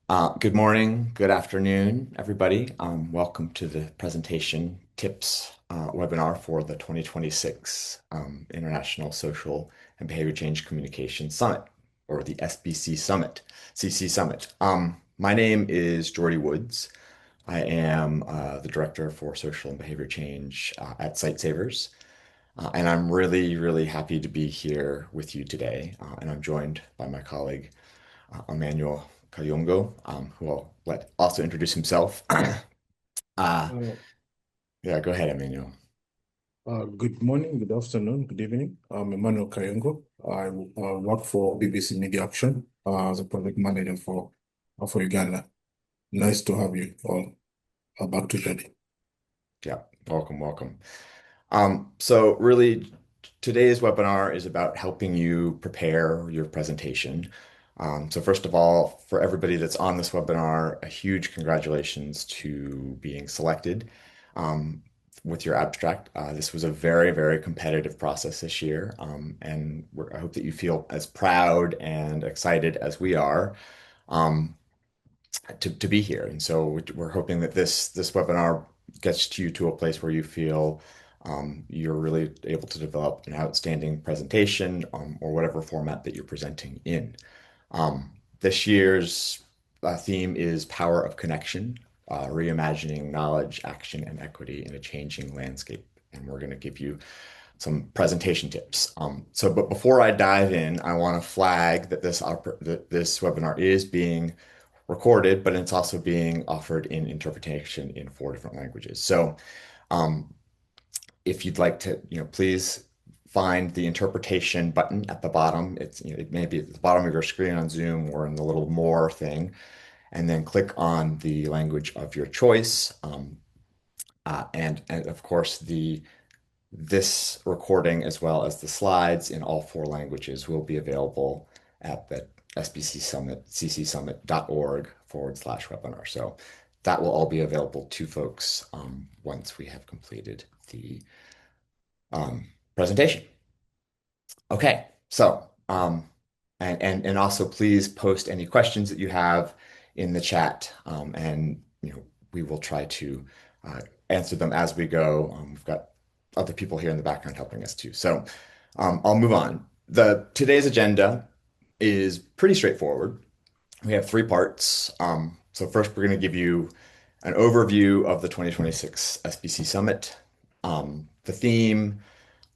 Good morning, good afternoon, everybody. Welcome to the presentation tips webinar for the 2026 International Social and Behavior Change Communication Summit, or the SBC Summit, CC Summit. My name is Jordy Woods. I am the Director for Social and Behavior Change at Sightsavers. And I'm really, really happy to be here with you today. And I'm joined by my colleague, Emmanuel Kayongo, who I'll let also introduce himself. Uh, Uh, yeah, go ahead, Emmanuel. Good morning, good afternoon, good evening. I'm Emmanuel Kayongo. I work for BBC Media Action as a project manager for Uganda. Nice to have you all back to Jordy. Yeah, welcome, welcome. So really, today's webinar is about helping you prepare your presentation. So first of all, for everybody that's on this webinar, a huge congratulations to being selected with your abstract. This was a very, very competitive process this year, and I hope that you feel as proud and excited as we are um, to be here. And so we're hoping that this webinar gets you to a place where you feel you're really able to develop an outstanding presentation or whatever format that you're presenting in. This year's theme is Power of Connection, reimagining knowledge, action, and equity in a changing landscape. And we're going to give you some presentation tips. But before I dive in, I want to flag that this webinar is being recorded, but it's also being offered in interpretation in 4 different languages. So um, if you'd like to, please find the interpretation button at the bottom. It may be at the bottom of your screen on Zoom or in the little more thing, and then click on the language of your choice. And of course, this recording, as well as the slides in all 4 languages, will be available at the SBC Summit, ccsummit.org/webinar. So that will all be available to folks once we have completed the presentation. Okay, so and also please post any questions that you have in the chat, and we will try to answer them as we go. We've got other people here in the background helping us too. So I'll move on. The today's agenda is pretty straightforward. We have 3 parts. So first, we're going to give you an overview of the 2026 SBC Summit, the theme,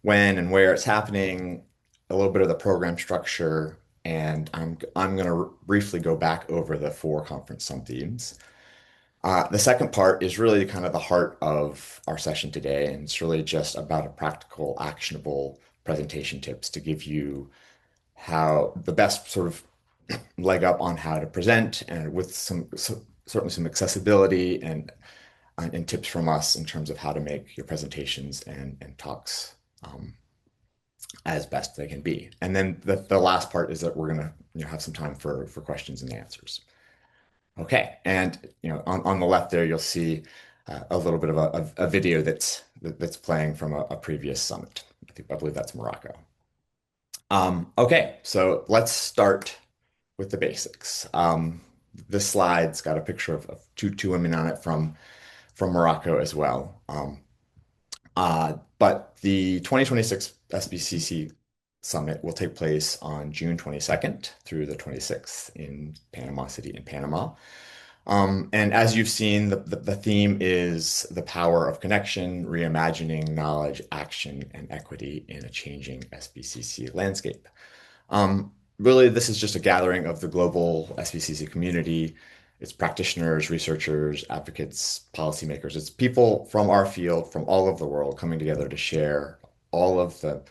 when and where it's happening, a little bit of the program structure, and I'm going to briefly go back over the 4 conference sub themes. The second part is really kind of the heart of our session today, and it's really just about a practical, actionable presentation tips to give you how the best sort of leg up on how to present, and with certainly some accessibility and tips from us in terms of how to make your presentations and talks as best they can be. And then the last part is that we're gonna have some time for questions and answers. Okay, and on the left there you'll see a little bit of a video that's playing from a previous summit. I believe that's Morocco. Okay, so let's start with the basics. This slide's got a picture of two women on it from Morocco as well. But the 2026 SBCC Summit will take place on June 22nd through the 26th in Panama City in Panama. And as you've seen, the theme is the power of connection, reimagining knowledge, action, and equity in a changing SBCC landscape. Really, this is just a gathering of the global SBCC community. It's practitioners, researchers, advocates, policymakers. It's people from our field, from all over the world, coming together to share all of the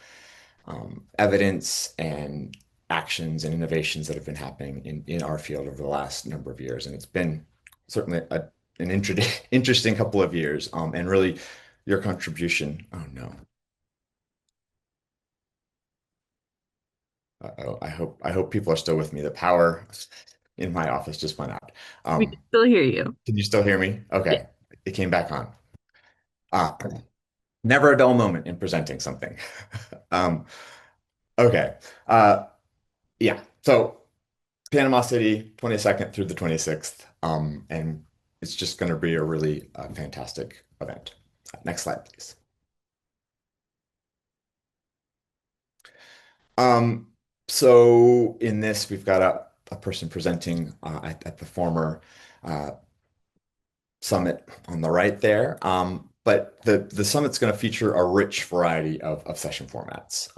evidence and actions and innovations that have been happening in our field over the last number of years. And it's been certainly an interesting couple of years. And really, your contribution. Oh no. Uh-oh. I hope people are still with me. The power in my office just went out. We can still hear you. Can you still hear me? Yeah. Okay. It came back on. Ah, never a dull moment in presenting something. Um, okay. Yeah. So Panama City, 22nd through the 26th. And it's just going to be a really fantastic event. Next slide, please. Um, so in this, we've got a person presenting at the former uh, summit on the right there. But the summit's going to feature a rich variety of session formats.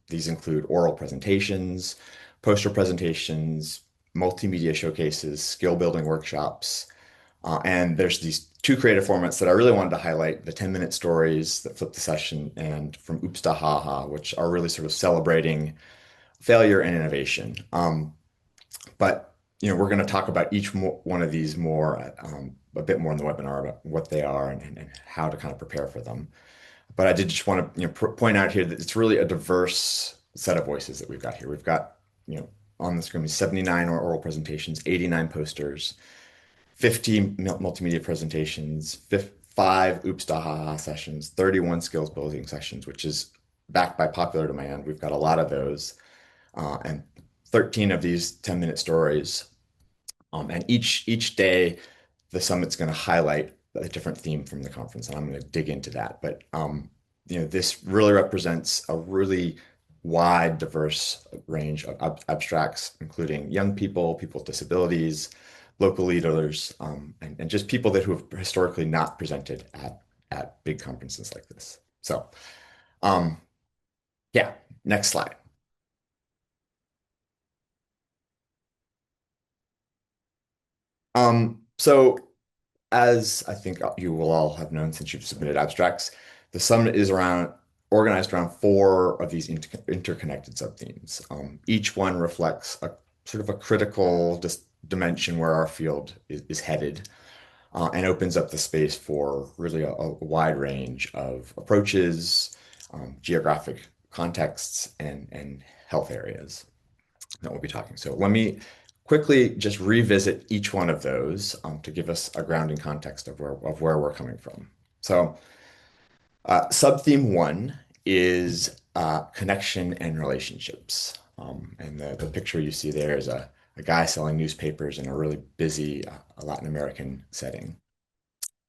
These include oral presentations, poster presentations, multimedia showcases, skill building workshops, and there's these two creative formats that I really wanted to highlight, the 10-minute stories that flip the session and from Oops to Haha, which are really sort of celebrating failure and innovation. But we're going to talk about one of these more, a bit more in the webinar about what they are and how to kind of prepare for them. But I did just want to point out here that it's really a diverse set of voices that we've got here. We've got on the screen 79 oral presentations, 89 posters, 50 multimedia presentations, 5 Oops Da Ha Ha sessions, 31 skills building sessions, which is backed by popular demand. We've got a lot of those, and 13 of these 10-minute stories. And each day, the summit's going to highlight a different theme from the conference, and I'm going to dig into that. But this really represents a really wide, diverse range of abstracts, including young people, people with disabilities, local leaders, and just people who have historically not presented at big conferences like this. So, um, yeah, next slide. So as I think you will all have known since you've submitted abstracts, the summit is organized around 4 of these interconnected subthemes. Each one reflects a sort of a critical dimension where our field is headed, and opens up the space for really a wide range of approaches, geographic contexts, and health areas that we'll be talking. So let me quickly just revisit each one of those, to give us a grounding context of where we're coming from. So subtheme 1 is connection and relationships. And the picture you see there is a guy selling newspapers in a really busy Latin American setting.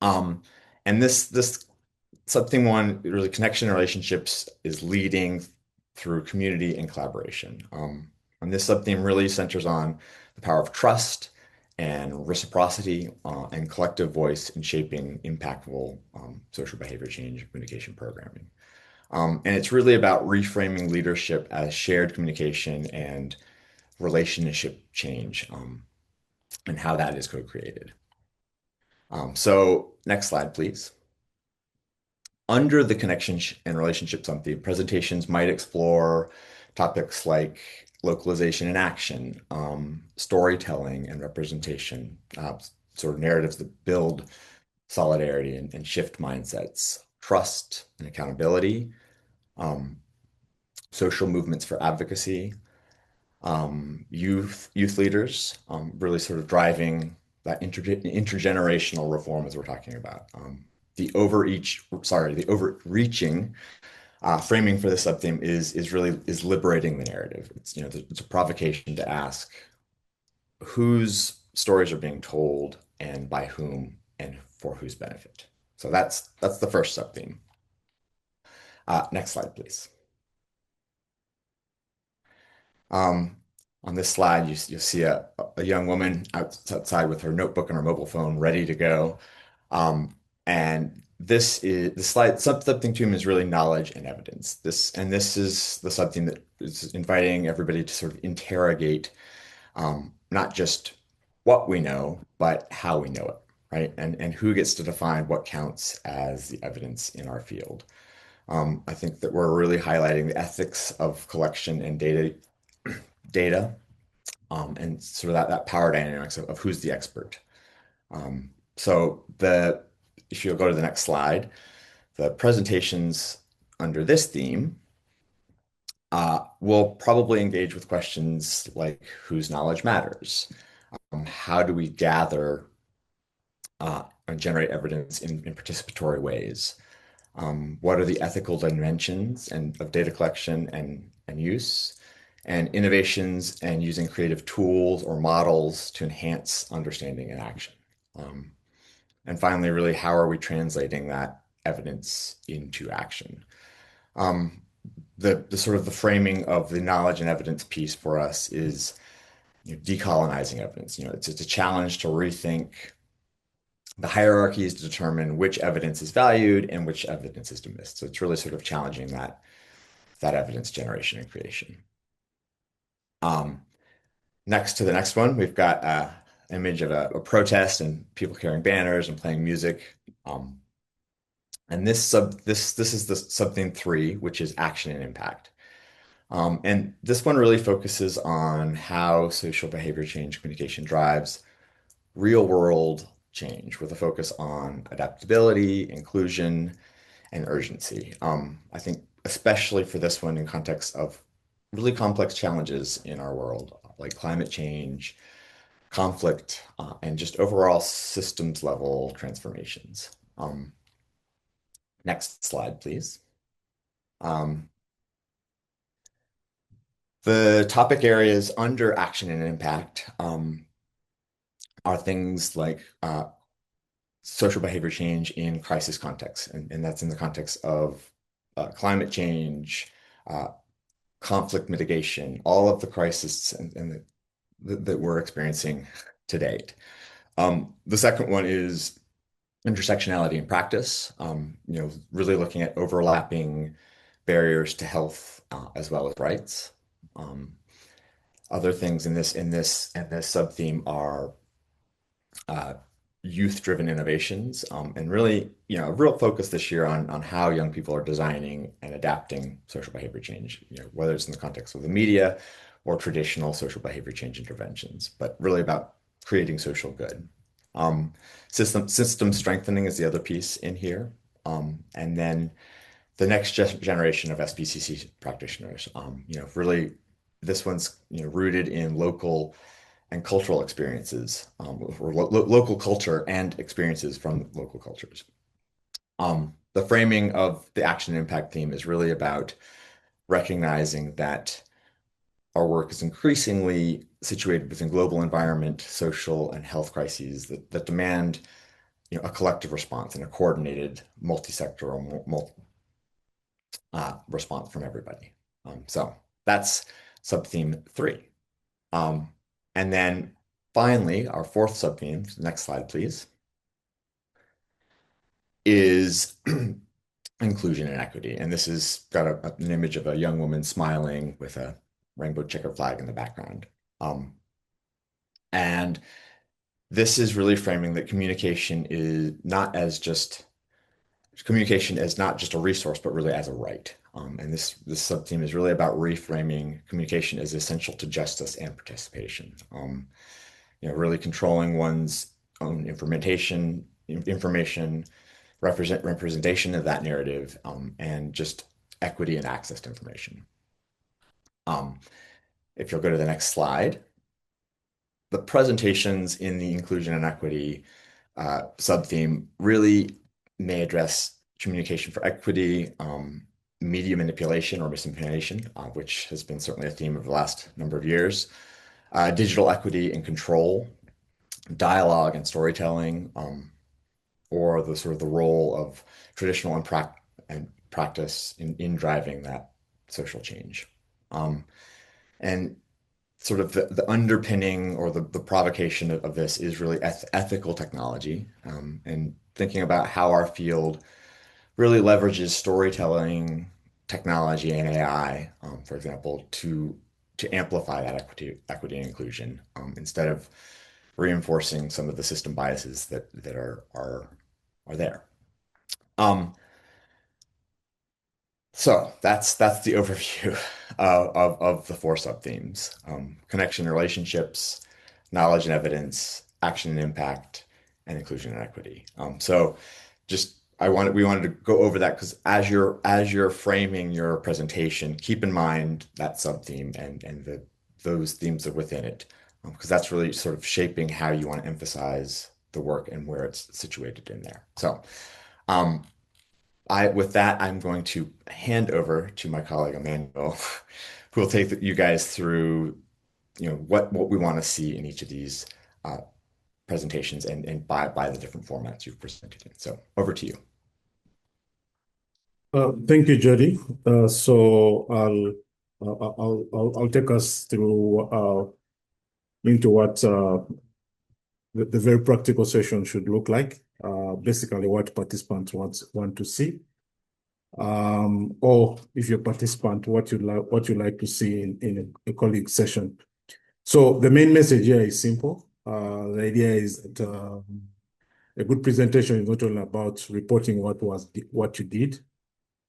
Um, and this subtheme 1, really connection and relationships, is leading through community and collaboration. And this subtheme really centers on the power of trust and reciprocity, and collective voice in shaping impactful social behavior change and communication programming. And it's really about reframing leadership as shared communication and relationship change, and how that is co-created. So next slide, please. Under the connection and relationship something, presentations might explore topics like localization and action, storytelling and representation, sort of narratives that build solidarity and shift mindsets, trust and accountability, um, social movements for advocacy, youth leaders, really sort of driving that intergenerational reform as we're talking about. The overreaching framing for this subtheme is really liberating the narrative. It's a provocation to ask whose stories are being told and by whom and for whose benefit. So that's the first subtheme. Next slide, please. Um, on this slide, you'll see a young woman outside with her notebook and her mobile phone ready to go. And this is the slide subtheme two is really knowledge and evidence. This is the subtheme that is inviting everybody to sort of interrogate, not just what we know, but how we know it, right? And who gets to define what counts as the evidence in our field. I think that we're really highlighting the ethics of collection and data, and sort of that power dynamics of who's the expert. So if you'll go to the next slide, the presentations under this theme will probably engage with questions like whose knowledge matters, how do we gather and generate evidence in participatory ways, what are the ethical dimensions of data collection and use, and innovations and using creative tools or models to enhance understanding and action. Um, and finally, really, how are we translating that evidence into action? Um, the sort of the framing of the knowledge and evidence piece for us is decolonizing evidence. It's a challenge to rethink the hierarchies to determine which evidence is valued and which evidence is dismissed. So it's really sort of challenging that evidence generation and creation. Um, Next to the next one, we've got an image of a protest and people carrying banners and playing music. Um, and this is the subtheme three, which is action and impact. And this one really focuses on how social behavior change communication drives real world change with a focus on adaptability, inclusion, and urgency. I think especially for this one in context of really complex challenges in our world, like climate change, conflict, and just overall systems level transformations. Next slide, please. Um, the topic areas under action and impact are things like social behavior change in crisis contexts, and that's in the context of climate change, uh, conflict mitigation, all of the crises that we're experiencing to date. The second one is intersectionality in practice, really looking at overlapping barriers to health as well as rights. Um, Other things in this sub-theme are uh, youth-driven innovations, and really, a real focus this year on how young people are designing and adapting social behavior change, whether it's in the context of the media or traditional social behavior change interventions, but really about creating social good. Um, system strengthening is the other piece in here. And then the next generation of SBCC practitioners, really this one's, rooted in local and cultural experiences, or local culture and experiences from local cultures. The framing of the action and impact theme is really about recognizing that our work is increasingly situated within global environment, social, and health crises that demand, a collective response and a coordinated multi-sectoral response from everybody. So that's subtheme three. Um, and then finally, our fourth subtheme, next slide, please, is inclusion and equity. And this has got an image of a young woman smiling with a rainbow checker flag in the background. And this is really framing that communication as not just a resource, but really as a right. And this sub-theme is really about reframing communication as essential to justice and participation. Really controlling one's own information, representation of that narrative, and just equity and access to information. Um, if you'll go to the next slide, the presentations in the inclusion and equity sub-theme really may address communication for equity, media manipulation or misinformation, which has been certainly a theme of the last number of years, digital equity and control, dialogue and storytelling, or the sort of the role of traditional and practice in driving that social change. And sort of the underpinning or the provocation of this is really ethical technology, and thinking about how our field really leverages storytelling, technology, and AI, for example, to amplify that equity and inclusion, instead of reinforcing some of the system biases that are there. Um, So that's the overview of the four sub-themes: connection and relationships, knowledge and evidence, action and impact, and inclusion and equity. So just we wanted to go over that because as you're framing your presentation, keep in mind that sub-theme and those themes that are within it, because that's really sort of shaping how you want to emphasize the work and where it's situated in there. So. Um, with that, I'm going to hand over to my colleague Emmanuel we'll take you guys through, what we want to see in each of these uh, presentations and by the different formats you've presented in. So over to you. Thank you, Jody. So I'll take us through into what the very practical session should look like. Basically, what participants want to see, or if you're a participant, what you like to see in a colleague session. So the main message here is simple. The idea is that a good presentation is not only about reporting what you did.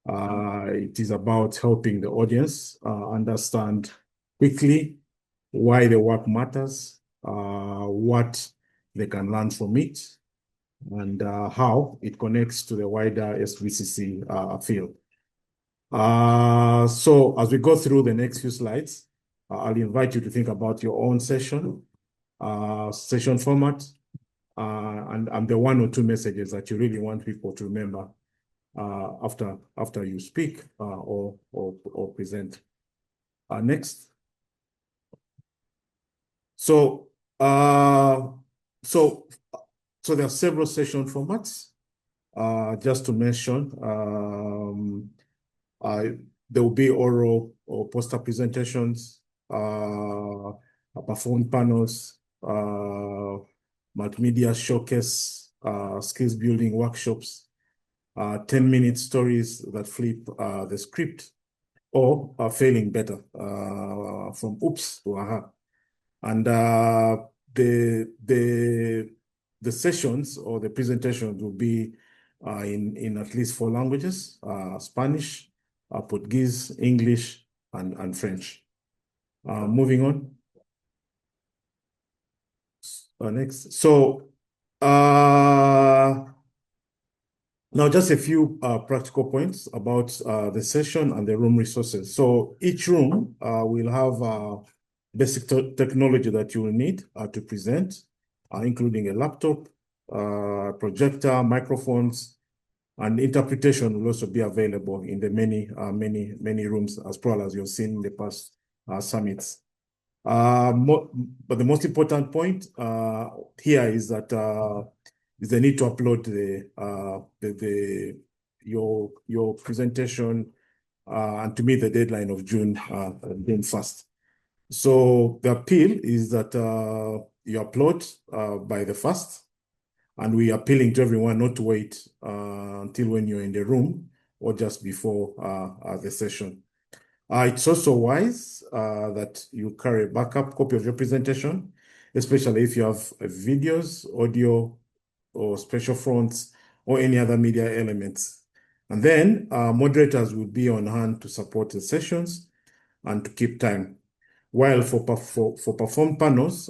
It is about helping the audience understand quickly why the work matters, what they can learn from it, and how it connects to the wider SBCC field. So as we go through the next few slides, I'll invite you to think about your own session format, and the one or two messages that you really want people to remember after you speak or present. Next. So so there are several session formats. Just to mention, there will be oral or poster presentations, performance panels, multimedia showcase, skills building workshops, 10-minute stories that flip the script, or failing better from oops to aha. And the sessions or the presentations will be in at least 4 languages: Spanish, Portuguese, English, and French. Moving on. Next. So now just a few practical points about the session and the room resources. So each room will have basic technology that you will need to present, including a laptop, projector, microphones, and interpretation will also be available in the many rooms, as well as you've seen in the past summits. But the most important point here is that is the need to upload your presentation and to meet the deadline of June 1st. So the appeal is that you upload by the 1st, and we are appealing to everyone not to wait until when you're in the room or just before the session. It's also wise that you carry a backup copy of your presentation, especially if you have videos, audio, or special fonts, or any other media elements. And then moderators will be on hand to support the sessions and to keep time. While for perform panels,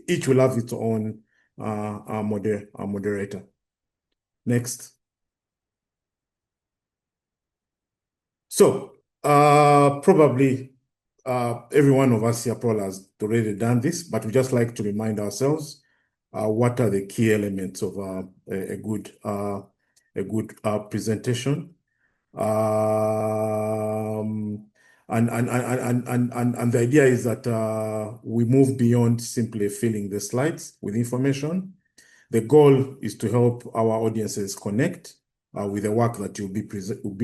each will have its own moderator. Next. So probably every one of us here probably has already done this, but we just like to remind ourselves what are the key elements of a good presentation. And the idea is that we move beyond simply filling the slides with information. The goal is to help our audiences connect with the work that you'll be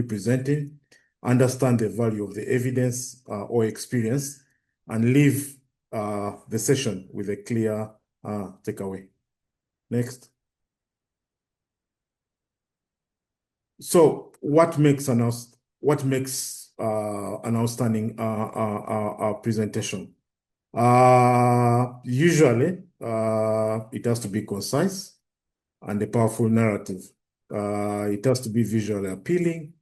presenting, understand the value of the evidence or experience, and leave the session with a clear takeaway. Next. So what makes an outstanding presentation? Usually, it has to be concise and a powerful narrative. It has to be visually appealing,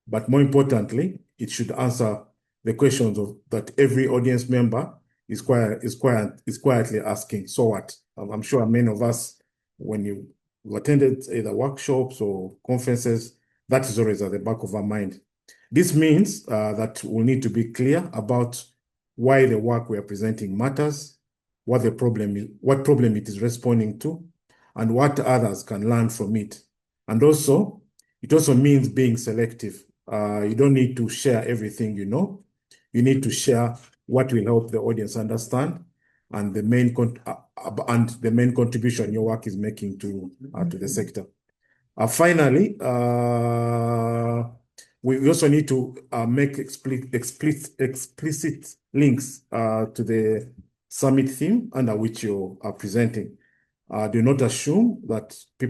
but more importantly, it should answer the questions that every audience member is quietly asking. So what? I'm sure many of us, when you attended either workshops or conferences, that is always at the back of our mind. This means that we'll need to be clear about why the work we are presenting matters, what problem it is responding to, and what others can learn from it. And it also means being selective. You don't need to share everything you know. you need to share what will help the audience understand and the main contribution your work is making to the sector. Finally, we also need to make explicit links to the summit theme under which you are presenting. Do not assume that the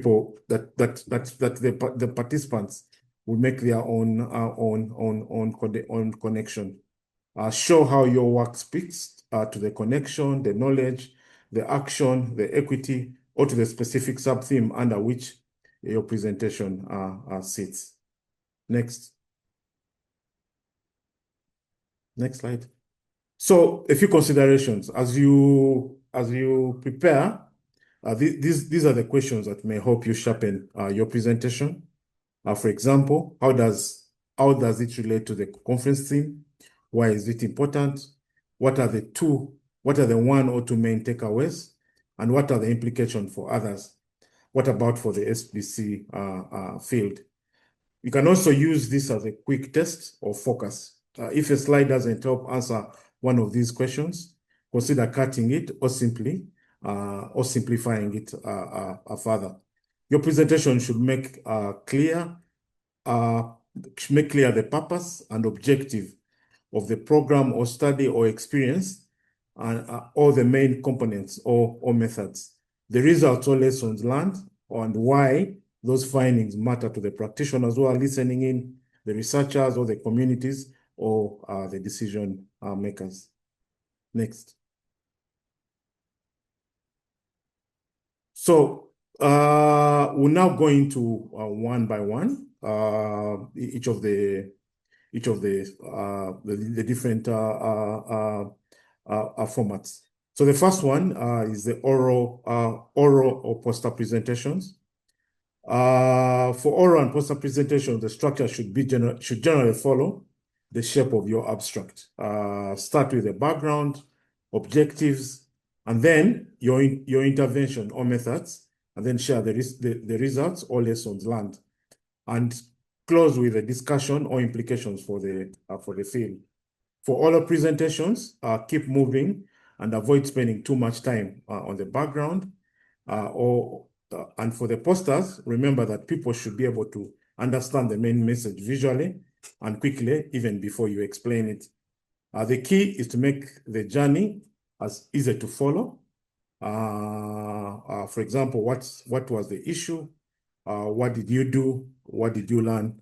participants will make their own connection. Show how your work speaks to the connection, the knowledge, the action, the equity, or to the specific sub-theme under which your presentation sits. Next. Next slide. So a few considerations as you prepare. These are the questions that may help you sharpen your presentation. For example, how does it relate to the conference theme? Why is it important? What are the one or two main takeaways? And what are the implications for others? What about for the SBC field? You can also use this as a quick test or focus. If a slide doesn't help answer one of these questions, consider cutting it or simplifying it further. Your presentation should make clear the purpose and objective of the program or study or experience, and all the main components or methods, the results or lessons learned, and why those findings matter to the practitioners who are listening in, the researchers or the communities or the decision makers. Next. So we're now going to one by one each of the different formats. So the first one is the oral or poster presentations. For oral and poster presentations, the structure should generally follow the shape of your abstract. Start with the background, objectives, and then your intervention or methods, and then share the results or lessons learned, and close with a discussion or implications for the field. For oral presentations, keep moving and avoid spending too much time on the background. And for the posters, remember that people should be able to understand the main message visually and quickly, even before you explain it. The key is to make the journey as easy to follow. For example, what was the issue? What did you do? What did you learn?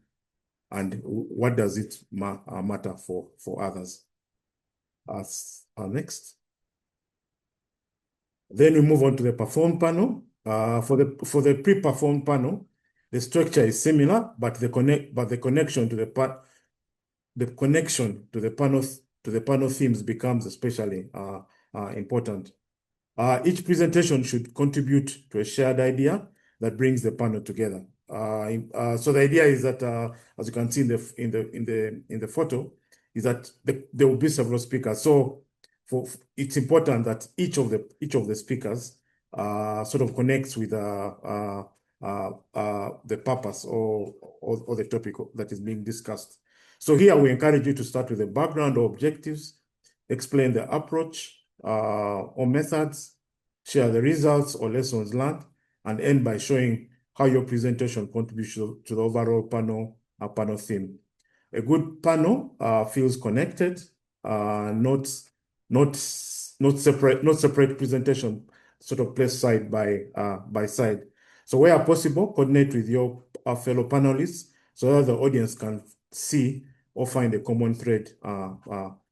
And what does it matter for others? Next. Then we move on to the perform panel. For the pre-perform panel, the structure is similar, but the connection to the panel themes becomes especially important. Each presentation should contribute to a shared idea that brings the panel together. So the idea is that, as you can see in the photo, is that there will be several speakers. So it's important that each of the speakers sort of connects with the purpose or the topic that is being discussed. So here we encourage you to start with the background or objectives, explain the approach or methods, share the results or lessons learned, and end by showing how your presentation contributes to the overall panel theme. A good panel feels connected, not separate presentation, sort of placed side by side. So where possible, coordinate with your fellow panelists so that the audience can see or find a common thread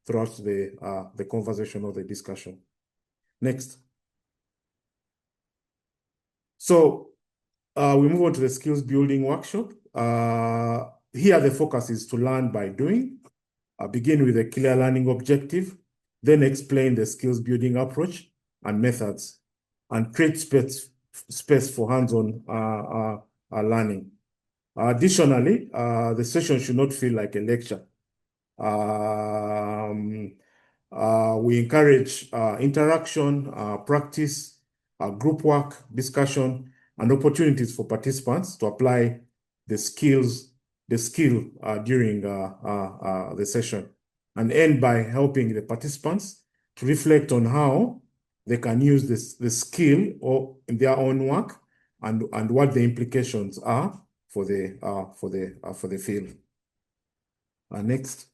throughout the conversation or the discussion. Next. So we move on to the skills building workshop. Here the focus is to learn by doing. Begin with a clear learning objective, then explain the skills building approach and methods, and create space for hands-on learning. Additionally, the session should not feel like a lecture. We encourage interaction, practice, group work, discussion, and opportunities for participants to apply the skill during the session. and end by helping the participants to reflect on how they can use the skill or in their own work and what the implications are for the field. Next.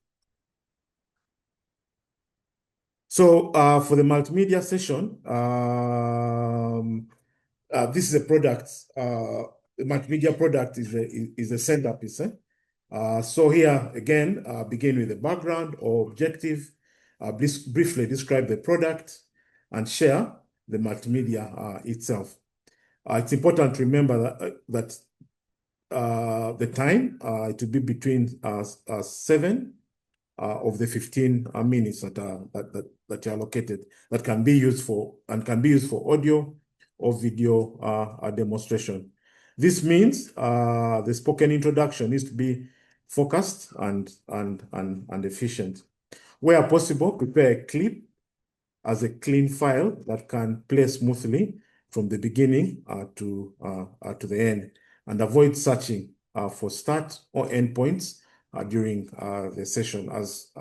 So for the multimedia session, this is a product. The multimedia product is a centerpiece. So here again, begin with the background or objective, briefly describe the product, and share the multimedia itself. It's important to remember that the time it will be between 7 of the 15 minutes that are allocated that can be used for audio or video demonstration. This means the spoken introduction needs to be focused and efficient. Where possible, prepare a clip as a clean file that can play smoothly from the beginning to the end, and avoid searching for start or end points during the session, as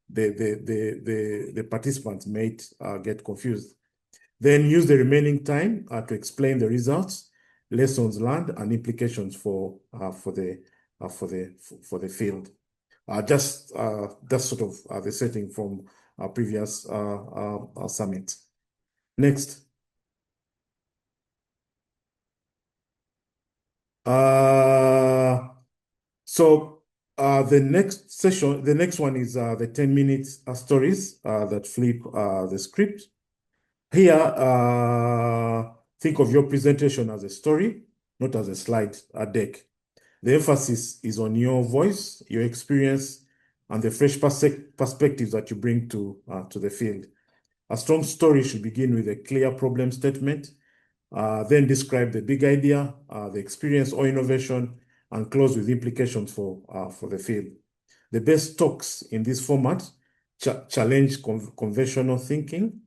the participants may get confused. Then use the remaining time to explain the results, lessons learned, and implications for the field. Just sort of the setting from our previous summit. Next. So the next session, the next one is the 10 minutes stories that flip the script. Here, think of your presentation as a story, not as a slide deck. The emphasis is on your voice, your experience, and the fresh perspectives that you bring to the field. A strong story should begin with a clear problem statement, then describe the big idea, the experience or innovation, and close with implications for the field. The best talks in this format challenge conventional thinking,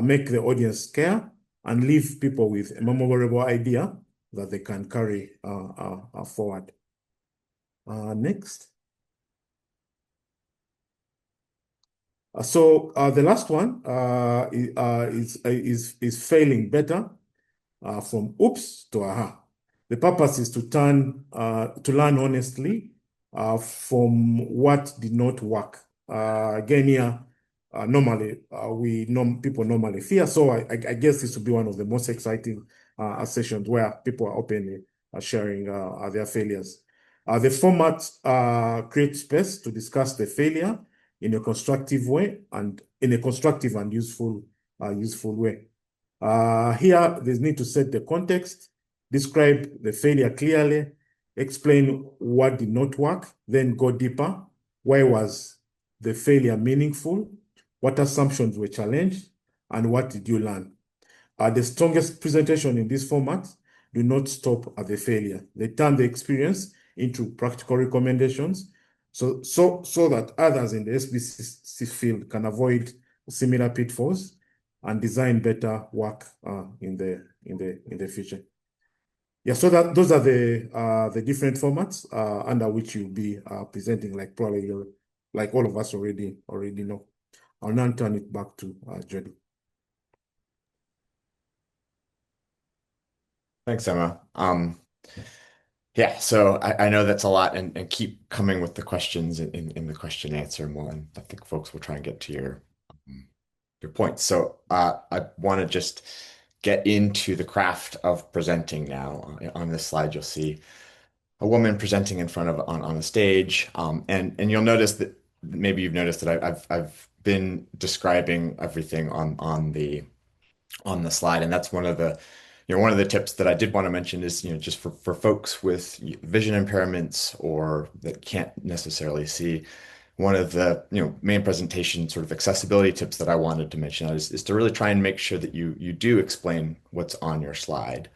make the audience care, and leave people with a memorable idea that they can carry forward. Next. So the last one is failing better, from oops to aha. The purpose is to learn honestly from what did not work. Again here, normally people normally fear. So I guess this will be one of the most exciting sessions where people are openly sharing their failures. The format creates space to discuss the failure in a constructive way and in a constructive and useful way. Here, there's need to set the context, describe the failure clearly, explain what did not work, then go deeper. Why was the failure meaningful? What assumptions were challenged? And what did you learn? The strongest presentation in this format do not stop at the failure. They turn the experience into practical recommendations so that others in the SBCC field can avoid similar pitfalls and design better work in the future. Yeah, so those are the different formats under which you'll be presenting, like probably like all of us already know. I'll now turn it back to Jody. Thanks, Emma. Yeah, so I know that's a lot, and keep coming with the questions in the question answer more, and I think folks will try and get to your points. So I want to just get into the craft of presenting now. On this slide, you'll see a woman presenting in front of on a stage, and you'll notice that maybe you've noticed that I've been describing everything on the slide, and that's one of the tips that I did want to mention is, just for folks with vision impairments or that can't necessarily see, one of the, main presentation sort of accessibility tips that I wanted to mention is to really try and make sure that you do explain what's on your slide,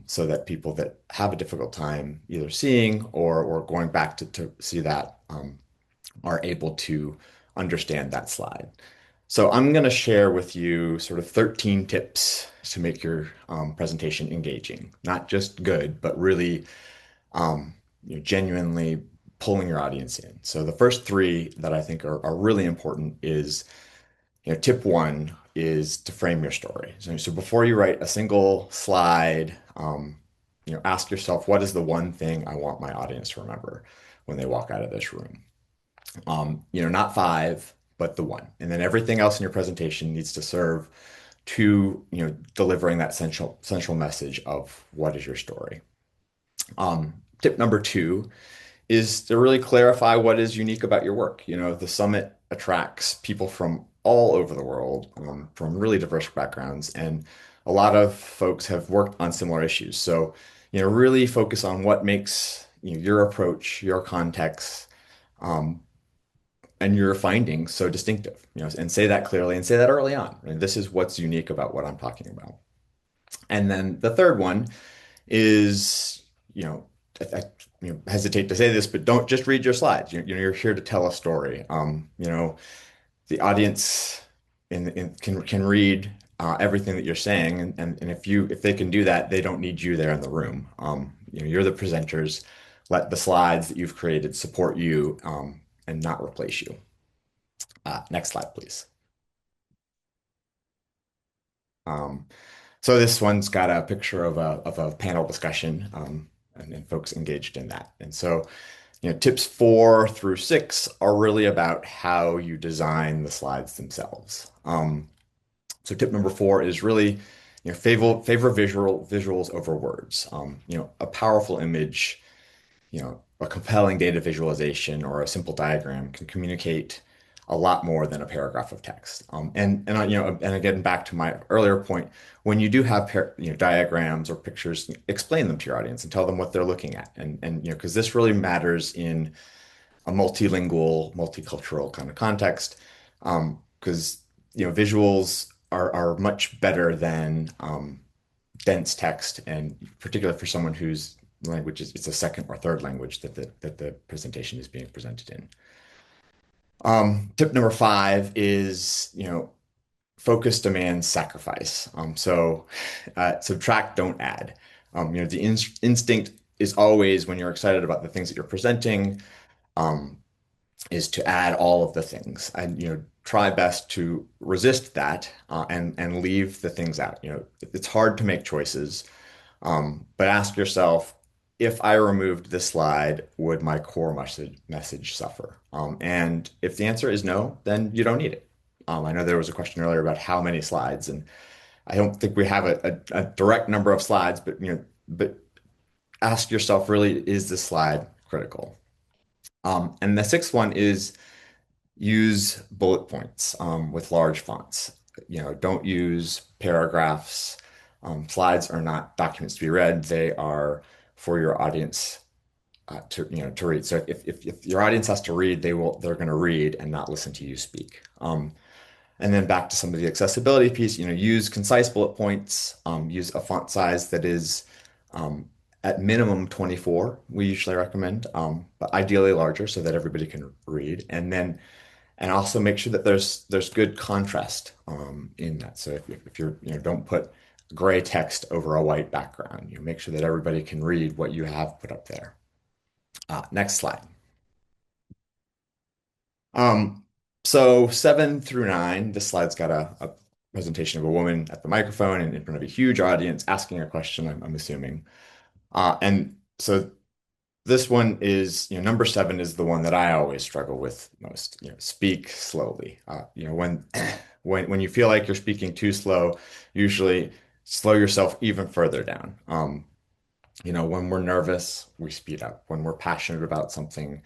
so that people that have a difficult time either seeing or going back to see that, are able to understand that slide. So I'm going to share with you sort of 13 tips to make your presentation engaging, not just good, but really genuinely pulling your audience in. So the first three that I think are really important is, tip one is to frame your story. So before you write a single slide, ask yourself, what is the one thing I want my audience to remember when they walk out of this room? Not five, but the one. And then everything else in your presentation needs to serve to, delivering that central message of what is your story. Tip number two is to really clarify what is unique about your work. The summit attracts people from all over the world, from really diverse backgrounds, and a lot of folks have worked on similar issues. So, really focus on what makes, your approach, your context, um, and your findings so distinctive, and say that clearly and say that early on. And this is what's unique about what I'm talking about. And then the third one is, I hesitate to say this, but don't just read your slides. You're here to tell a story. The audience can read everything that you're saying, and if they can do that, they don't need you there in the room. You're the presenters. Let the slides that you've created support you, and not replace you. Next slide, please. Um, so this one's got a picture of a panel discussion, and folks engaged in that. And so, tips 4 through 6 are really about how you design the slides themselves. So tip number 4 is really, favor visuals over words. A powerful image, a compelling data visualization or a simple diagram can communicate a lot more than a paragraph of text. And again, back to my earlier point, when you do have diagrams or pictures, explain them to your audience and tell them what they're looking at, and because this really matters in a multilingual, multicultural kind of context, because visuals are much better than dense text, and particularly for someone whose language is it's a second or third language that the presentation is being presented in. Tip number 5 is, focus demands sacrifice. Subtract, don't add. The instinct is always when you're excited about the things that you're presenting, um, is to add all of the things, and try best to resist that, and leave the things out. It's hard to make choices, but ask yourself, if I removed this slide, would my core message suffer? And if the answer is no, then you don't need it. I know there was a question earlier about how many slides, and I don't think we have a direct number of slides, but ask yourself, really, is this slide critical? And the sixth one is use bullet points, with large fonts. Don't use paragraphs. Slides are not documents to be read. They are for your audience, to read. So if your audience has to read, they're going to read and not listen to you speak. And then back to some of the accessibility piece, use concise bullet points, use a font size that is, at minimum 24, we usually recommend, but ideally larger so that everybody can read. And also make sure that there's good contrast, in that. So if you're, don't put gray text over a white background. Make sure that everybody can read what you have put up there. Next slide. Um, so 7 through 9, this slide's got a presentation of a woman at the microphone and in front of a huge audience asking a question, I'm assuming. And so this one is, number 7 is the one that I always struggle with most. Speak slowly. When when you feel like you're speaking too slow, usually slow yourself even further down. When we're nervous, we speed up. When we're passionate about something,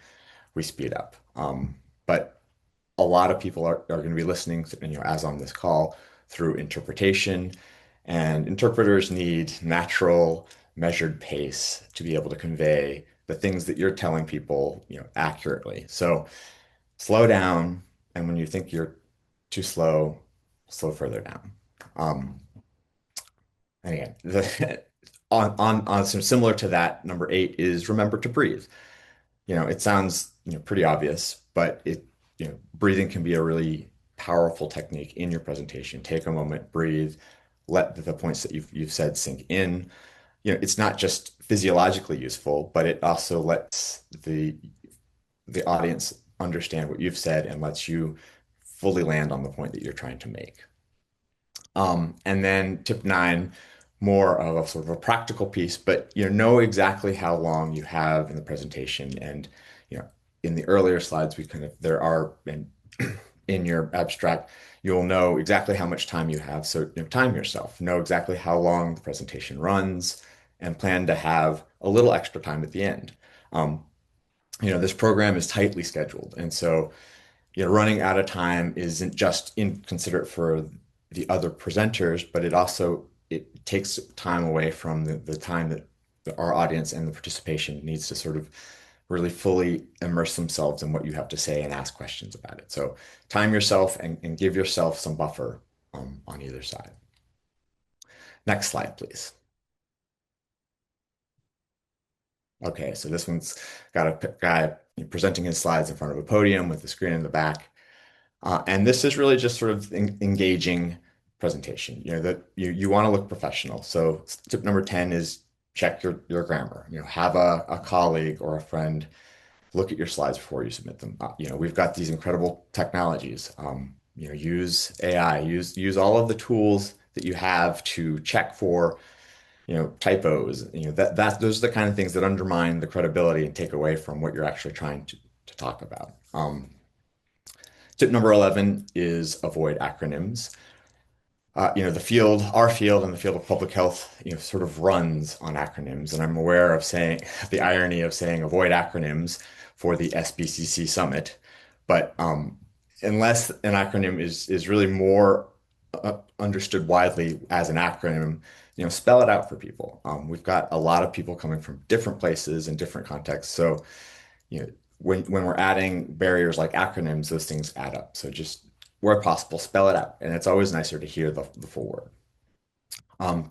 we speed up. But a lot of people are going to be listening, as on this call, through interpretation, and interpreters need natural, measured pace to be able to convey the things that you're telling people, accurately. So slow down, and when you think you're too slow, slow further down. Um, and again, on some similar to that, number 8 is remember to breathe. It sounds, pretty obvious, but breathing can be a really powerful technique in your presentation. Take a moment, breathe, let the points that you've said sink in. It's not just physiologically useful, but it also lets the the audience understand what you've said and lets you fully land on the point that you're trying to make. And then tip nine, more of a sort of a practical piece, but know exactly how long you have in the presentation. And you know, in the earlier slides, we kind of there are in your abstract, you'll know exactly how much time you have. So time yourself, know exactly how long the presentation runs, and plan to have a little extra time at the end. Um, this program is tightly scheduled, and so running out of time isn't just inconsiderate for the other presenters, but it takes time away from the time that our audience and the participation needs to sort of really fully immerse themselves in what you have to say and ask questions about it. So time yourself and give yourself some buffer on either side. Next slide, please. Okay, so this one's got a guy presenting his slides in front of a podium with the screen in the back. And this is really just sort of engaging presentation. That you want to look professional. So tip number 10 is check your grammar. Have a colleague or a friend look at your slides before you submit them. We've got these incredible technologies. Use AI, use all of the tools that you have to check for, typos. That those are the kind of things that undermine the credibility and take away from what you're actually trying to talk about. Tip number 11 is avoid acronyms. Our field and the field of public health, sort of runs on acronyms. And I'm aware of saying the irony of saying avoid acronyms for the SBCC Summit. But unless an acronym is really more understood widely as an acronym, spell it out for people. We've got a lot of people coming from different places and different contexts. So, you know, when we're adding barriers like acronyms, those things add up. So just where possible, spell it out. And it's always nicer to hear the full word.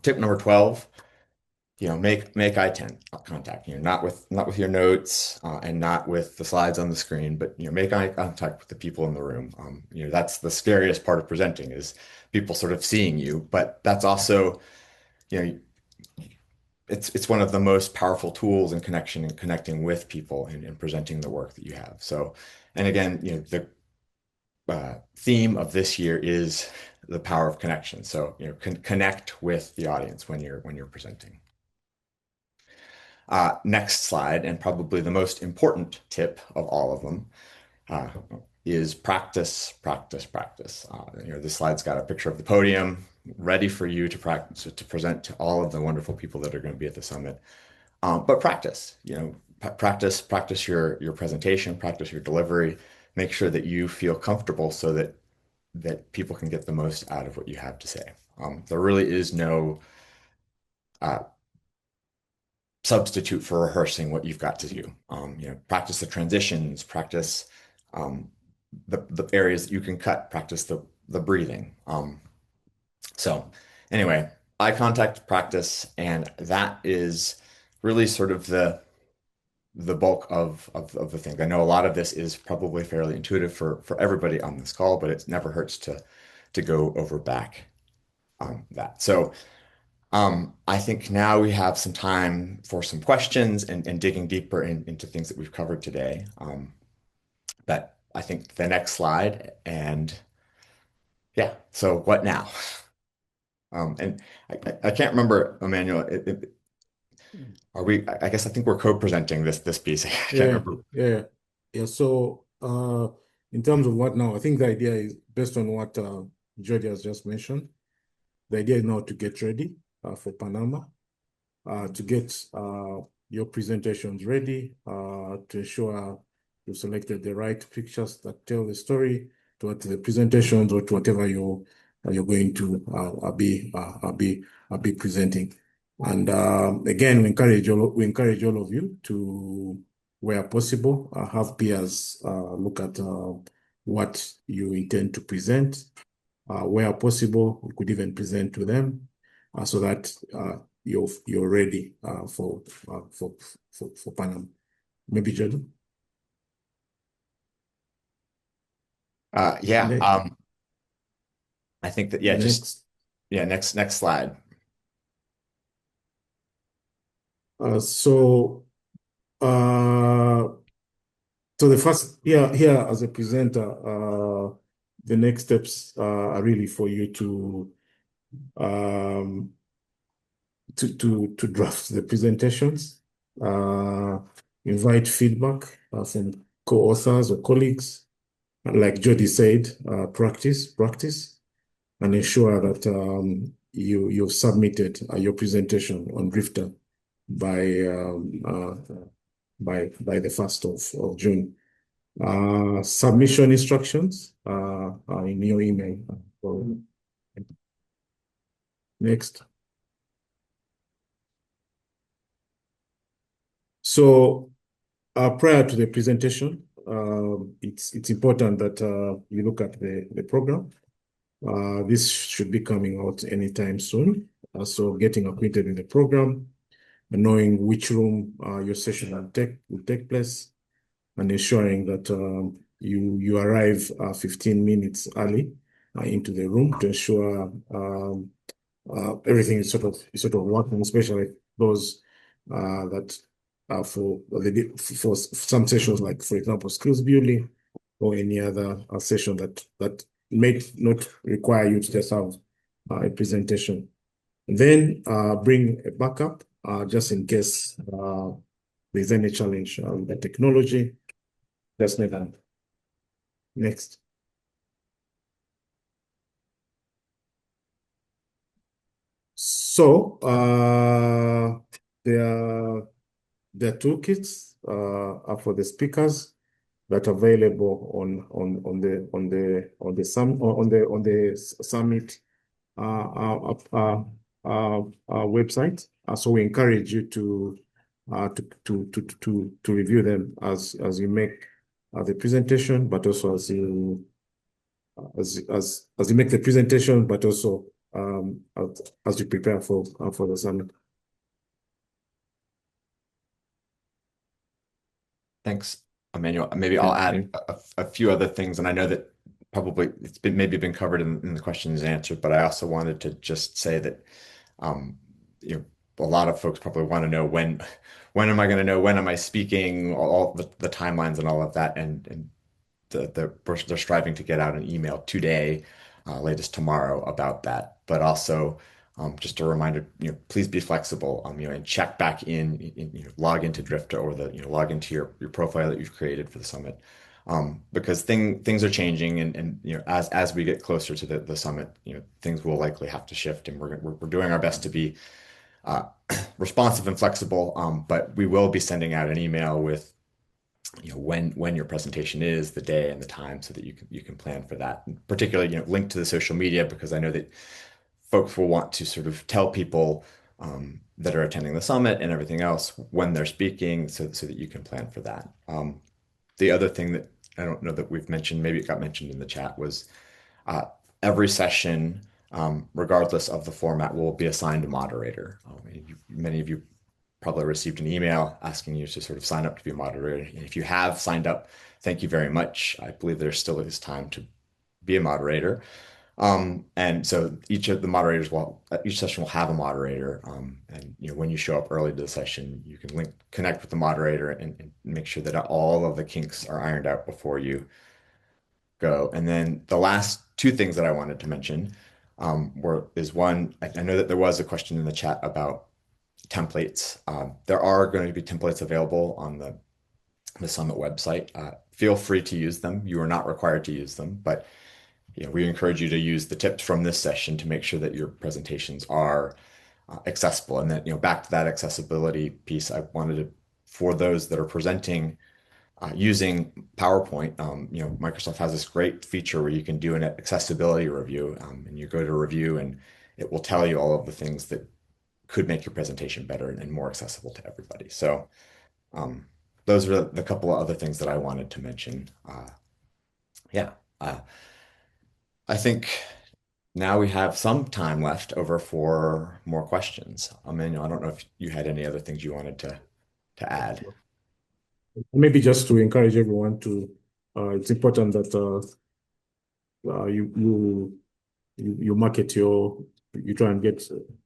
Tip number 12, make contact, not with your notes and not with the slides on the screen, but make eye contact with the people in the room. That's the scariest part of presenting is people sort of seeing you, but that's also, you know, it's one of the most powerful tools in connection and connecting with people and presenting the work that you have. So, and again, the theme of this year is the power of connection. So, connect with the audience when you're presenting. Next slide, and probably the most important tip of all of them, uh, is practice, practice, practice. This slide's got a picture of the podium ready for you to practice to present to all of the wonderful people that are going to be at the summit. But practice, practice your presentation, practice your delivery. Make sure that you feel comfortable so that people can get the most out of what you have to say. There really is no uh, substitute for rehearsing what you've got to do. Practice the transitions, practice the areas that you can cut, practice the breathing. So anyway, eye contact practice, and that is really sort of the bulk of the things. I know a lot of this is probably fairly intuitive for everybody on this call, but it never hurts to go over back that. So I think now we have some time for some questions and digging deeper into things that we've covered today. But I think the next slide, and yeah, so what now? And I can't remember, Emmanuel, are we, I guess I think we're co-presenting this piece. I can't Yeah, remember. yeah, yeah. So, in terms of what now, I think the idea is based on what Jody has just mentioned. The idea is now to get ready for Panama, to get your presentations ready, to ensure you selected the right pictures that tell the story to what the presentations or to whatever you're going to be presenting. And again, we encourage all of you to, where possible, have peers look at what you intend to present. Where possible, we could even present to them so that you're ready for Panama. Maybe Jordan. Yeah, Ne I think that, yeah, just, Next. yeah, next slide. So uh, So the first here as a presenter, the next steps are really for you um, to draft the presentations, uh, invite feedback from co-authors or colleagues. Like Jody said, practice, and ensure that you've submitted your presentation on Drifter by by the 1st of June. Submission instructions are in your email. So, next. So prior to the presentation, it's important that you look at the program. This should be coming out anytime soon. So getting acquainted with the program, and knowing which room your session will take place, and ensuring that you arrive 15 minutes early into the room to ensure everything is sort of working, especially those that for some sessions, like for example skills building or any other session that may not require you to just have a presentation. Then bring a backup just in case there's any challenge with the technology. That's never. Next. So there are toolkits are for the speakers that are available on the summit website. So we encourage you to review them as you make the presentation, but also as you make the presentation, but also as you prepare for the summit. Thanks, Emmanuel. Maybe I'll Yeah. add a few other things, and I know that probably it's been maybe been covered in the questions and answers, but I also wanted to just say that um, you know, a lot of folks probably want to know when am I going to know, when am I speaking, all the timelines and all of that, and they're striving to get out an email today, latest tomorrow about that. But also, just a reminder, please be flexible, and check back log into Drifter or log into your profile that you've created for the summit, because things are changing, and as we get closer to the summit, things will likely have to shift, and we're doing our best to be uh, responsive and flexible, but we will be sending out an email with when your presentation is, the day and the time, so that you can plan for that. And particularly, link to the social media, because I know that folks will want to sort of tell people that are attending the summit and everything else when they're speaking, so that you can plan for that. The other thing that I don't know that we've mentioned, maybe it got mentioned in the chat, was uh, every session, regardless of the format, will be assigned a moderator. Many of you probably received an email asking you to sort of sign up to be a moderator. And if you have signed up, thank you very much. I believe there still is time to be a moderator. And so each session will have a moderator. And when you show up early to the session, you can connect with the moderator and make sure that all of the kinks are ironed out before you go. And then the last two things that I wanted to mention is one, I know that there was a question in the chat about templates. There are going to be templates available on the Summit website. Feel free to use them. You are not required to use them, but we encourage you to use the tips from this session to make sure that your presentations are accessible. And then, back to that accessibility piece, I wanted to, for those that are presenting using PowerPoint, Microsoft has this great feature where you can do an accessibility review, and you go to review, and it will tell you all of the things that could make your presentation better and more accessible to everybody. So um, those are the couple of other things that I wanted to mention. Yeah, uh, I think now we have some time left over for more questions. Emmanuel, I don't know if you had any other things you wanted to add. Maybe just to encourage everyone to, it's important that you market you try and get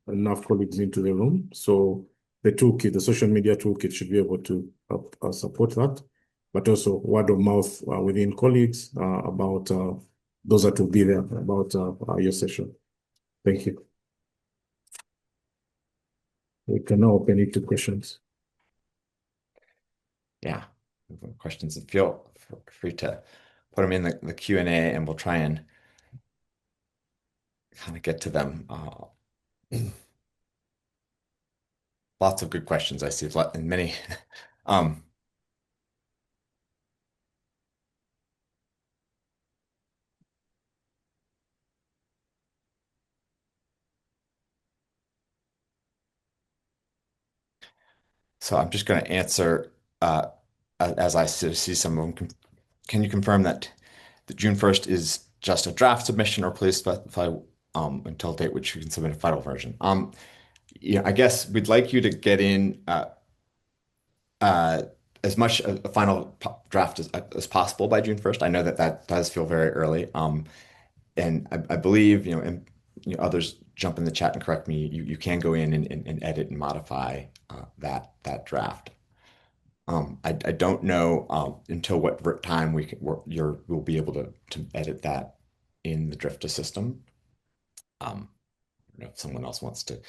enough colleagues into the room. So the social media toolkit should be able to help support that. but also word of mouth within colleagues about those that will be there about your session. Thank you. We can now open it to questions. Yeah, questions, feel free to put them in the Q&A and we'll try and kind of get to them. Lots of good questions I see, and many. Um, so I'm just going to answer as I see some of them. Can you confirm that the June 1st is just a draft submission, or please specify until date which you can submit a final version? Yeah, I guess we'd like you to get in uh, as much a final draft as possible by June 1st. I know that that does feel very early. And I believe, and others jump in the chat and correct me, you can go in and edit and modify that draft. I don't know until what time we'll be able to edit that in the Drifter system. I don't know if someone else wants to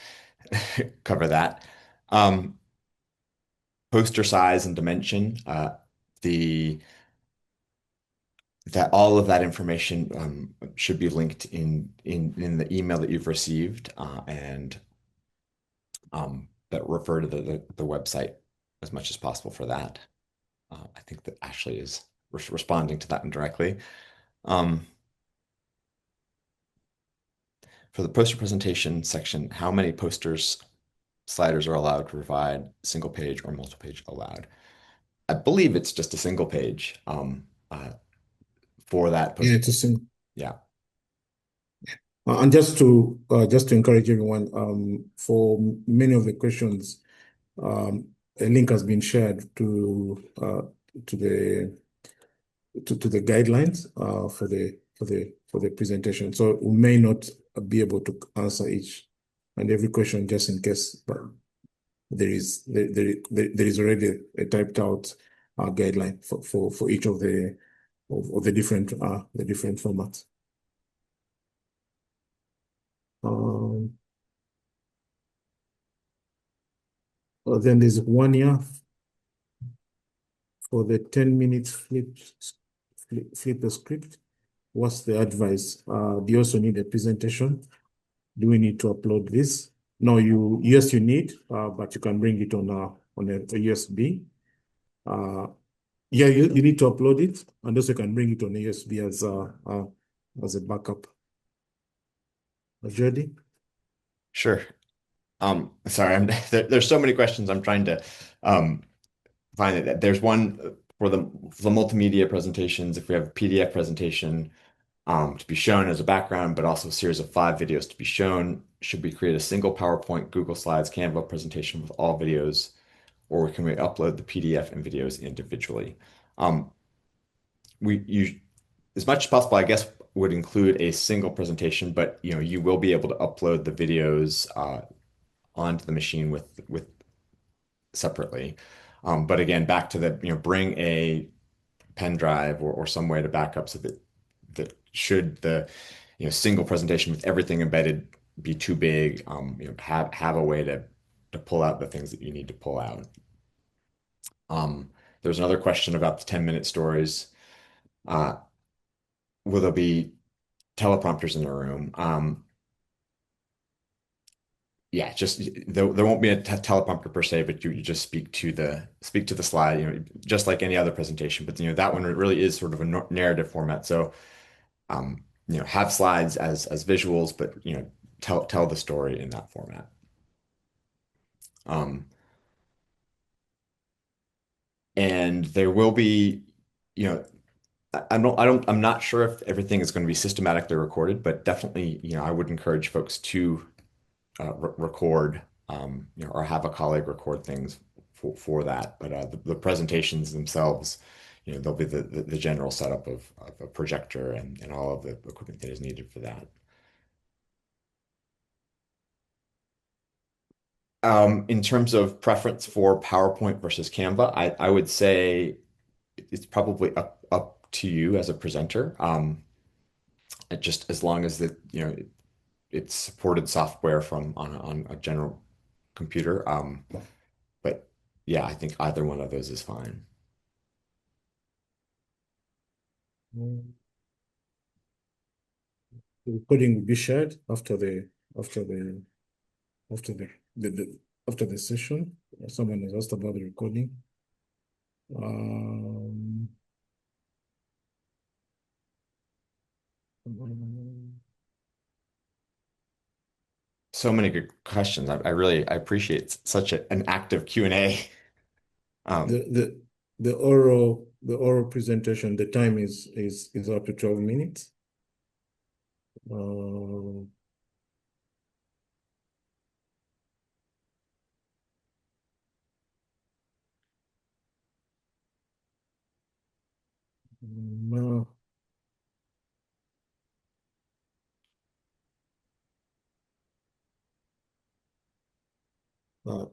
cover that. Um, Poster size and dimension, the that all of that information should be linked in the email that you've received and that refer to the website as much as possible for that. I think that Ashley is responding to that indirectly. Um, for the poster presentation section, how many posters sliders are allowed to provide, single page or multiple page allowed? I believe it's just a single page for that Yeah, poster. to sing. Yeah, And just to encourage everyone, for many of the questions, a link has been shared to the to the guidelines for the presentation. So we may not be able to answer each and every question just in case, but there is already a typed out guideline for each of the different formats. Um, then there's 1 year for the 10 minutes flip the script. What's the advice? Do you also need a presentation? Do we need to upload this? No, yes, you need, but you can bring it on a USB. Yeah, you need to upload it, and also you can bring it on a USB as a backup. Jody? sure. Sorry, there's so many questions. I'm trying to um, find it. There's one for the multimedia presentations. If we have a PDF presentation to be shown as a background, but also a series of 5 videos to be shown, should we create a single PowerPoint, Google Slides, Canva presentation with all videos, or can we upload the PDF and videos individually? Um, we you as much as possible, I guess, would include a single presentation, but you will be able to upload the videos onto the machine with separately. But again, back to the, bring a pen drive or some way to back up so that should the, single presentation with everything embedded be too big, have a way to pull out the things that you need to pull out. There's another question about the 10-minute stories. Uh, will there be teleprompters in the room? Yeah, just there won't be a teleprompter per se, but you just speak to the slide, just like any other presentation. But that one really is sort of a narrative format. So have slides as visuals, but tell the story in that format. Um, and there will be, you know, I'm not sure if everything is going to be systematically recorded, but definitely, I would encourage folks to record, or have a colleague record things for that. But the presentations themselves, there'll be the general setup of a projector and all of the equipment that is needed for that. In terms of preference for PowerPoint versus Canva, I would say it's probably up to you as a presenter. Just as long as it's supported software from on a general computer. But yeah, I think either one of those is fine. The recording will be shared after the after the, the after the session. Someone has asked about the recording. Um, So many good questions. I appreciate such an active Q&A. Um, the the the oral presentation, the time is up to 12 minutes. Uh, no, uh,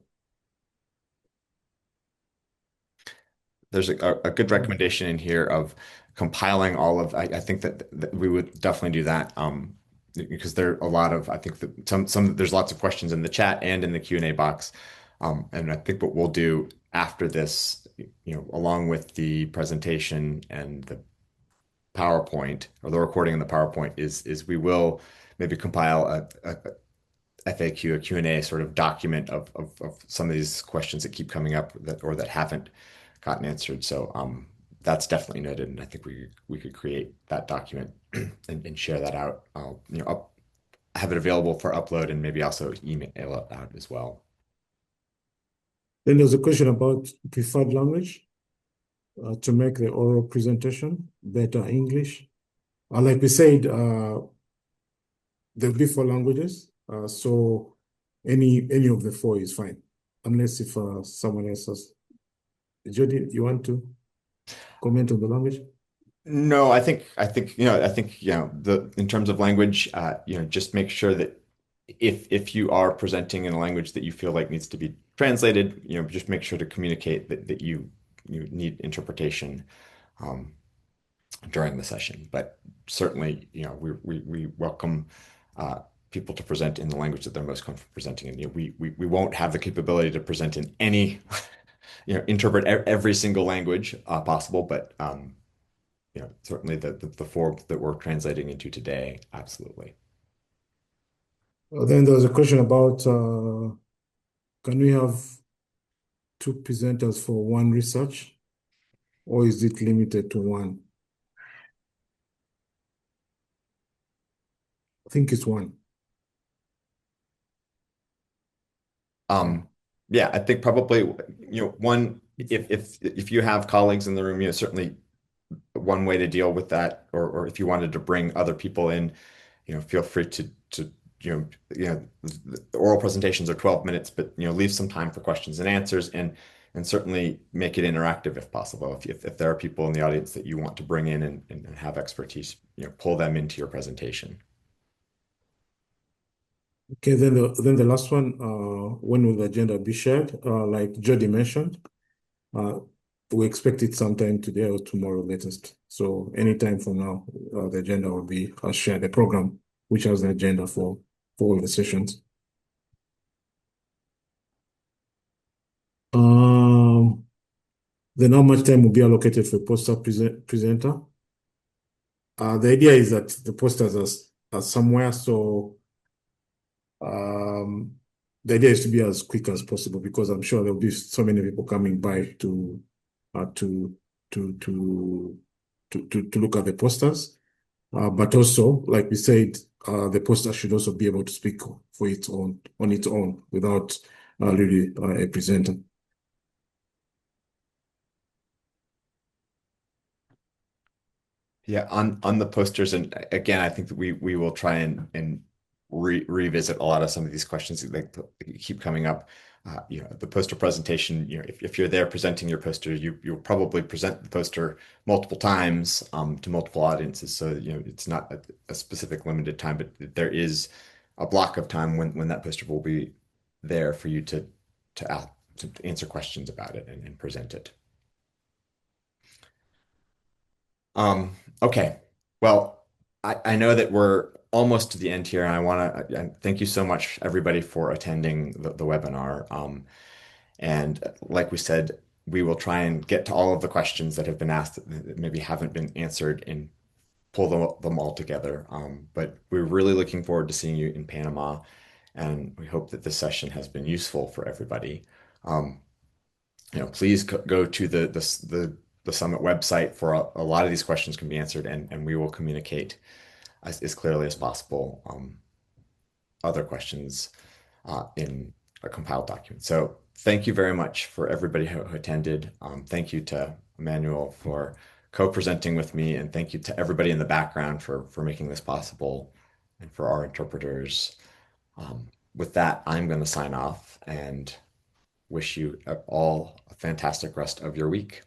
there's a good recommendation in here of compiling all of, I think that we would definitely do that. Because there are a lot of, I think that there's lots of questions in the chat and in the Q&A box. And I think what we'll do after this, along with the presentation and the PowerPoint or the recording and the PowerPoint is we will maybe compile a FAQ, a Q&A sort of document of some of these questions that keep coming up that haven't gotten answered. So that's definitely noted, and I think we could create that document and share that out. I'll have it available for upload and maybe also email it out as well. then there's a question about preferred language to make the oral presentation better English. Like we said, there'll be four languages, so any of the four is fine, unless if someone else has. Jody, you want to comment on the language? No, I think the in terms of language, just make sure that if you are presenting in a language that you feel like needs to be translated, just make sure to communicate that you need interpretation um, during the session. But certainly, we welcome uh, people to present in the language that they're most comfortable presenting in. We won't have the capability to present in any, interpret every single language possible, but certainly the four that we're translating into today, absolutely. Then there was a question about can we have two presenters for one research, or is it limited to one? I think it's one. Yeah, I think probably, one, if you have colleagues in the room, certainly one way to deal with that, or if you wanted to bring other people in, feel free to the oral presentations are 12 minutes, but leave some time for questions and answers, and certainly make it interactive if possible. If there are people in the audience that you want to bring in and have expertise, pull them into your presentation. Okay, then the last one, when will the agenda be shared? Like Jody mentioned, uh, we expect it sometime today or tomorrow latest. So anytime from now, the agenda will be shared, the program, which has the agenda for all the sessions. Um, then how much time will be allocated for poster presenter? The idea is that the posters are somewhere, so Um, the idea is to be as quick as possible because I'm sure there'll be so many people coming by uh, to to to to look at the posters. But also, like we said, the poster should also be able to speak for its own on its own without really a presenter. Yeah, on the posters, and again, I think that we will try and revisit a lot of some of these questions that keep coming up. The poster presentation, if you're there presenting your poster, you'll probably present the poster multiple times to multiple audiences. So, it's not a specific limited time, but there is a block of time when that poster will be there for you to answer questions about it and present it. Okay. Well, I know that we're almost to the end here, and I want to thank you so much, everybody, for attending the webinar. And like we said, we will try and get to all of the questions that have been asked that maybe haven't been answered and pull them all together. But we're really looking forward to seeing you in Panama, and we hope that this session has been useful for everybody. Um, please go to the Summit website for a lot of these questions can be answered, and we will communicate as clearly as possible other questions in a compiled document. So thank you very much for everybody who attended. Thank you to Emmanuel for co-presenting with me, and thank you to everybody in the background for making this possible, and for our interpreters. With that, I'm going to sign off and wish you all a fantastic rest of your week.